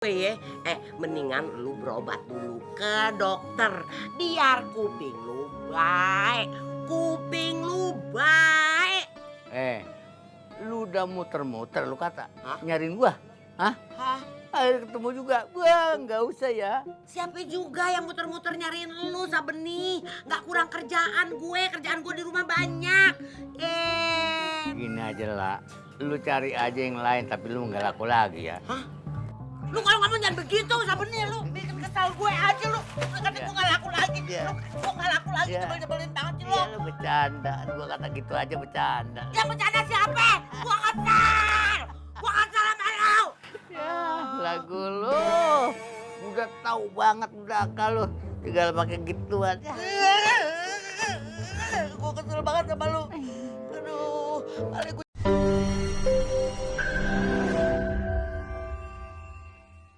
ya, mendingan lu berobat dulu ke dokter biar kuping lu baik. Lu udah muter-muter lu kata Hah? nyariin gua, hah? Hah? Akhirnya ketemu juga, gua nggak usah ya. Siapa juga yang muter-muter nyariin lu, Sabeni? Nggak kurang kerjaan gue di rumah banyak. Gini aja lah, lu cari aja yang lain tapi lu nggak laku lagi ya. Hah? Lu kalau ngomong jangan begitu, Sabeni, lu bikin kesal gue aja lu. Lu kata gue nggak laku lagi, Iya. Gue nggak laku lagi, Iya. nyebelin banget sih lu. Iya lu bercanda, gua kata gitu aja bercanda. Yang bercanda siapa? Gue kesal sama lu. Ya lagu lu, udah tahu banget udah kalau tinggal pakai gituan. Ya. Gue kesel banget sama lu. Aduh, paling gue